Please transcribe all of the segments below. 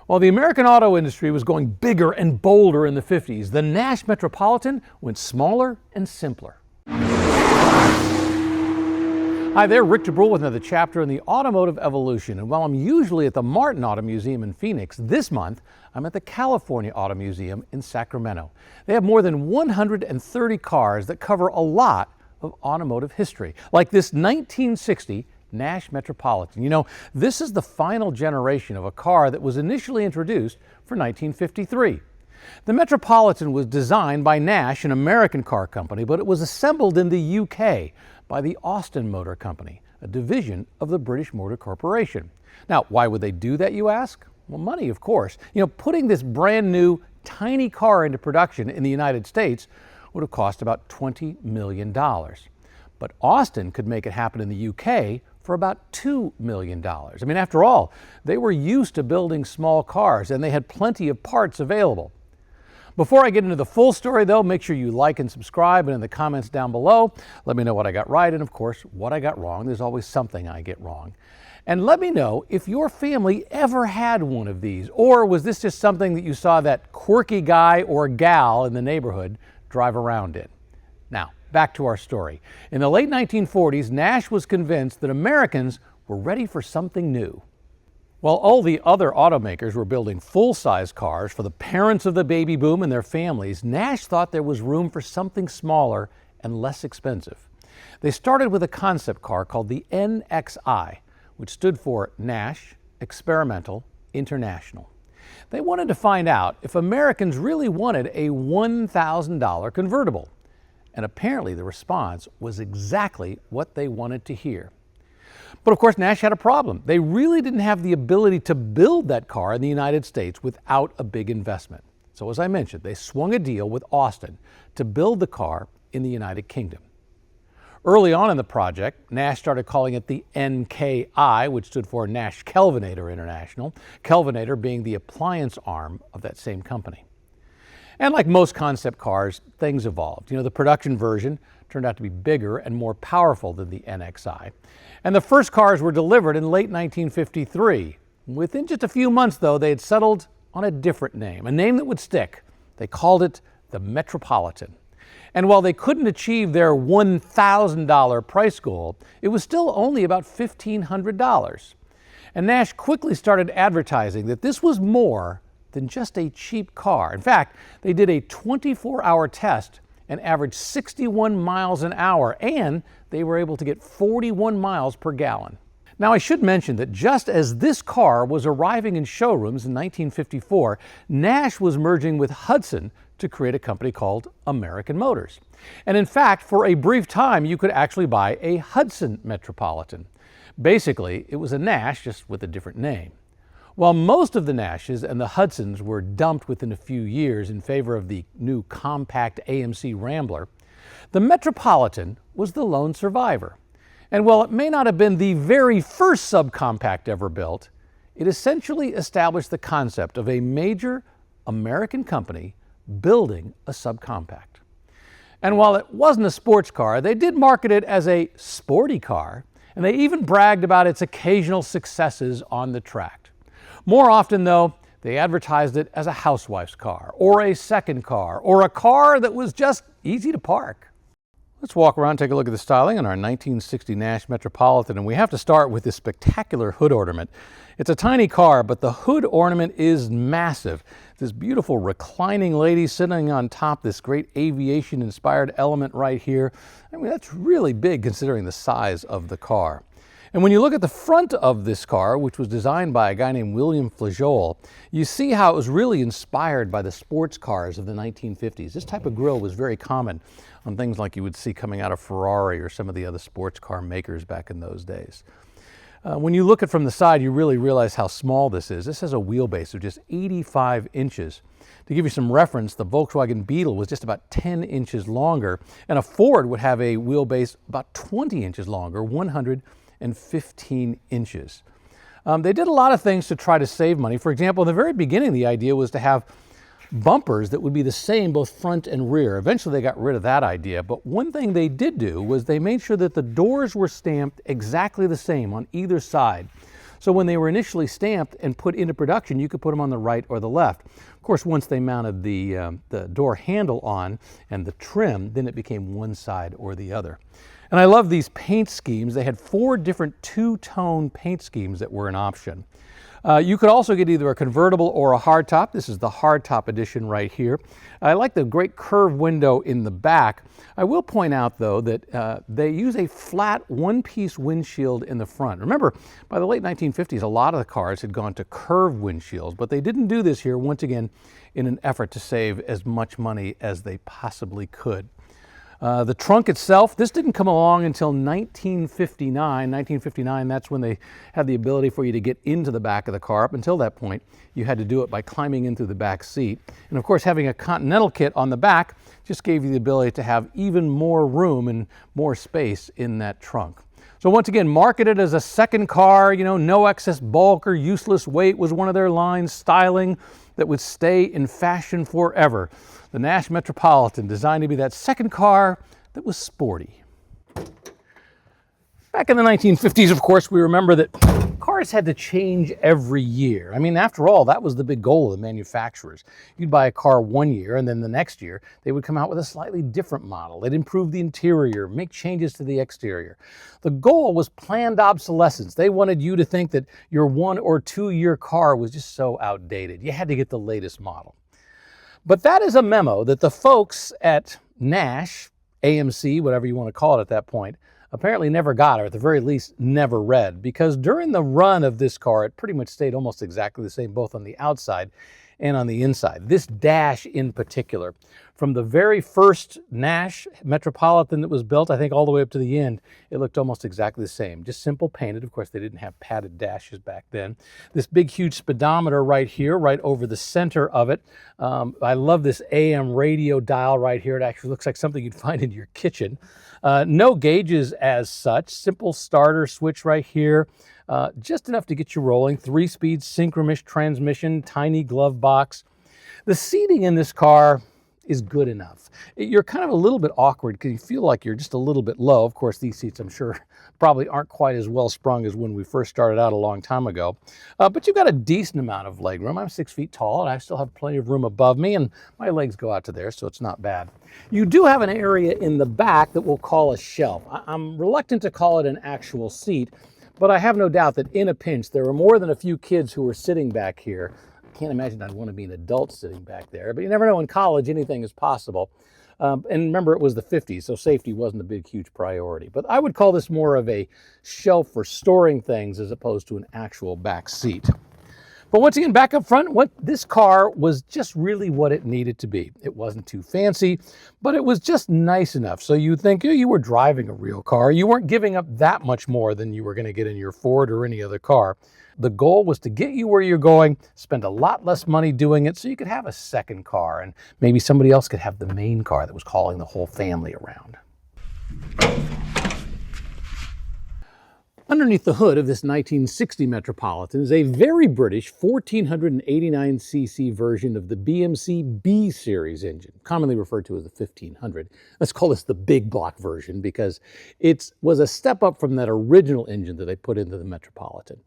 While the American auto industry was going bigger and bolder in the 50s, the Nash Metropolitan went smaller and simpler. Hi there, Rick DeBrule with another chapter in the automotive evolution. And while I'm usually at the Martin Auto Museum in Phoenix, this month I'm at the California Auto Museum in Sacramento. They have more than 130 cars that cover a lot of automotive history, like this 1960 Nash Metropolitan. You know, this is the final generation of a car that was initially introduced for 1953. The Metropolitan was designed by Nash, an American car company, but it was assembled in the UK by the Austin Motor Company, a division of the British Motor Corporation. Now, why would they do that, you ask? Well, money, of course. You know, putting this brand new, tiny car into production in the United States would have cost about $20 million. But Austin could make it happen in the UK for about $2 million. I mean, after all, they were used to building small cars and they had plenty of parts available. Before I get into the full story, though, make sure you like and subscribe, and in the comments down below, let me know what I got right and, of course, what I got wrong. There's always something I get wrong. And let me know if your family ever had one of these, or was this just something that you saw that quirky guy or gal in the neighborhood drive around in? Now, back to our story. In the late 1940s, Nash was convinced that Americans were ready for something new. While all the other automakers were building full-size cars for the parents of the baby boom and their families, Nash thought there was room for something smaller and less expensive. They started with a concept car called the NXI, which stood for Nash Experimental International. They wanted to find out if Americans really wanted a $1,000 convertible. And apparently the response was exactly what they wanted to hear. But of course, Nash had a problem. They really didn't have the ability to build that car in the United States without a big investment. So as I mentioned, they swung a deal with Austin to build the car in the United Kingdom. Early on in the project, Nash started calling it the NKI, which stood for Nash Kelvinator International, Kelvinator being the appliance arm of that same company. And like most concept cars, things evolved. You know, the production version turned out to be bigger and more powerful than the NXI. And the first cars were delivered in late 1953. Within just a few months, though, they had settled on a different name, a name that would stick. They called it the Metropolitan. And while they couldn't achieve their $1,000 price goal, it was still only about $1,500. And Nash quickly started advertising that this was more than just a cheap car. In fact, they did a 24-hour test and averaged 61 miles an hour, and they were able to get 41 miles per gallon. Now, I should mention that just as this car was arriving in showrooms in 1954, Nash was merging with Hudson to create a company called American Motors. And in fact, for a brief time, you could actually buy a Hudson Metropolitan. Basically, it was a Nash, just with a different name. While most of the Nashes and the Hudsons were dumped within a few years in favor of the new compact AMC Rambler, the Metropolitan was the lone survivor. And while it may not have been the very first subcompact ever built, it essentially established the concept of a major American company building a subcompact. And while it wasn't a sports car, they did market it as a sporty car, and they even bragged about its occasional successes on the track. More often, though, they advertised it as a housewife's car, or a second car, or a car that was just easy to park. Let's walk around and take a look at the styling on our 1960 Nash Metropolitan, and we have to start with this spectacular hood ornament. It's a tiny car, but the hood ornament is massive. This beautiful reclining lady sitting on top, this great aviation-inspired element right here. I mean, that's really big considering the size of the car. And when you look at the front of this car, which was designed by a guy named William Flageolet, you see how it was really inspired by the sports cars of the 1950s. This type of grille was very common on things like you would see coming out of Ferrari or some of the other sports car makers back in those days. When you look at it from the side, you really realize how small this is. This has a wheelbase of just 85 inches. To give you some reference, the Volkswagen Beetle was just about 10 inches longer, and a Ford would have a wheelbase about 20 inches longer, 115 inches. They did a lot of things to try to save money. For example, in the very beginning, the idea was to have bumpers that would be the same both front and rear. Eventually, they got rid of that idea. But one thing they did do was they made sure that the doors were stamped exactly the same on either side. So when they were initially stamped and put into production, you could put them on the right or the left. Of course, once they mounted the door handle on and the trim, then it became one side or the other. And I love these paint schemes. They had 4 different two-tone paint schemes that were an option. You could also get either a convertible or a hardtop. This is the hardtop edition right here. I like the great curved window in the back. I will point out, though, that they use a flat one-piece windshield in the front. Remember, by the late 1950s, a lot of the cars had gone to curved windshields, but they didn't do this here, once again, in an effort to save as much money as they possibly could. The trunk itself, this didn't come along until 1959. 1959, that's when they had the ability for you to get into the back of the car. Up until that point, you had to do it by climbing in through the back seat. And of course, having a Continental kit on the back just gave you the ability to have even more room and more space in that trunk. So once again, marketed as a second car, you know, no excess bulk or useless weight was one of their lines, styling that would stay in fashion forever. The Nash Metropolitan, designed to be that second car that was sporty. Back in the 1950s, of course, we remember that cars had to change every year. I mean, after all, that was the big goal of the manufacturers. You'd buy a car one year, and then the next year, they would come out with a slightly different model. They'd improve the interior, make changes to the exterior. The goal was planned obsolescence. They wanted you to think that your 1 or 2 year car was just so outdated. You had to get the latest model. But that is a memo that the folks at Nash, AMC, whatever you want to call it at that point, apparently never got, or at the very least never read, because during the run of this car, it pretty much stayed almost exactly the same, both on the outside and on the inside. This dash in particular, from the very first Nash Metropolitan that was built, I think all the way up to the end, it looked almost exactly the same. Just simple painted. Of course, they didn't have padded dashes back then. This big, huge speedometer right here, right over the center of it. I love this AM radio dial right here. It actually looks like something you'd find in your kitchen. No gauges as such. Simple starter switch right here. Just enough to get you rolling. 3-speed synchronous transmission, tiny glove box. The seating in this car is good enough. You're kind of a little bit awkward because you feel like you're just a little bit low. Of course, these seats, I'm sure, probably aren't quite as well sprung as when we first started out a long time ago. But you've got a decent amount of leg room. I'm 6 feet tall, and I still have plenty of room above me, and my legs go out to there, so it's not bad. You do have an area in the back that we'll call a shelf. I'm reluctant to call it an actual seat, but I have no doubt that in a pinch, there were more than a few kids who were sitting back here. I can't imagine I'd want to be an adult sitting back there, but you never know. In college, anything is possible. And remember, it was the 50s, so safety wasn't a big, huge priority. But I would call this more of a shelf for storing things as opposed to an actual back seat. But once again, back up front, this car was just really what it needed to be. It wasn't too fancy, but it was just nice enough. So you'd think you were driving a real car. You weren't giving up that much more than you were going to get in your Ford or any other car. The goal was to get you where you're going, spend a lot less money doing it so you could have a second car, and maybe somebody else could have the main car that was calling the whole family around. Underneath the hood of this 1960 Metropolitan is a very British 1489cc version of the BMC B Series engine, commonly referred to as the 1500. Let's call this the big block version because it was a step up from that original engine that they put into the Metropolitan.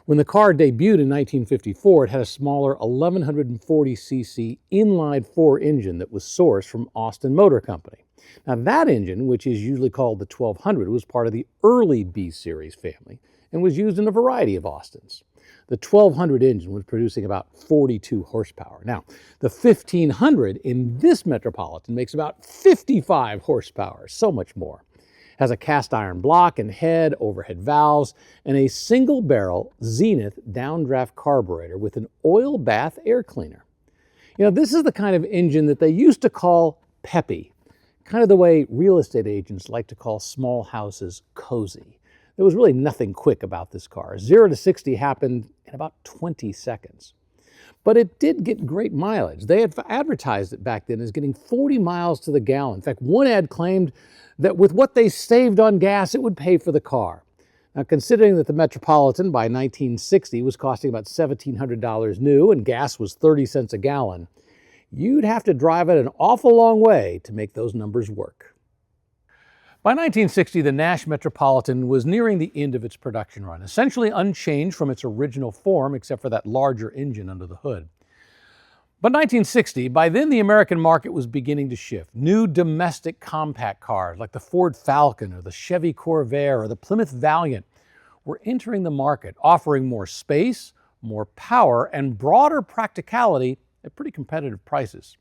When the car debuted in 1954, it had a smaller 1140cc inline-4 engine that was sourced from Austin Motor Company. Now that engine, which is usually called the 1200, was part of the early B-Series family and was used in a variety of Austins. The 1200 engine was producing about 42 horsepower. Now, the 1500 in this Metropolitan makes about 55 horsepower, so much more. Has a cast iron block and head, overhead valves, and a single barrel Zenith downdraft carburetor with an oil bath air cleaner. You know, this is the kind of engine that they used to call peppy, kind of the way real estate agents like to call small houses cozy. There was really nothing quick about this car. 0 to 60 happened in about 20 seconds. But it did get great mileage. They had advertised it back then as getting 40 miles to the gallon. In fact, one ad claimed that with what they saved on gas, it would pay for the car. Now, considering that the Metropolitan by 1960 was costing about $1,700 new and gas was 30 cents a gallon, you'd have to drive it an awful long way to make those numbers work. By By 1960, the Nash Metropolitan was nearing the end of its production run, essentially unchanged from its original form except for that larger engine under the hood. But 1960, by then the American market was beginning to shift. New domestic compact cars like the Ford Falcon or the Chevy Corvair or the Plymouth Valiant were entering the market, offering more space, more power, and broader practicality at pretty competitive prices.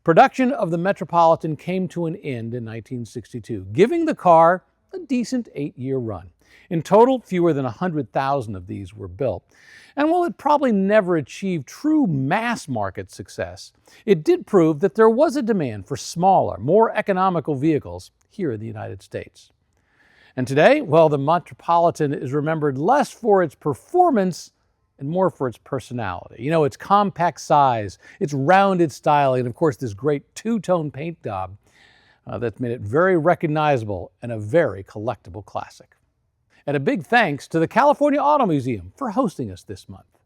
Production of the Metropolitan came to an end in 1962, giving the car a decent 8-year run. In total, fewer than 100,000 of these were built. And while it probably never achieved true mass market success, it did prove that there was a demand for smaller, more economical vehicles here in the United States. And today, well, the Metropolitan is remembered less for its performance and more for its personality. You know, its compact size, its rounded styling, and of course this great two-tone paint job that's made it very recognizable and a very collectible classic. And a big thanks to the California Auto Museum for hosting us this month.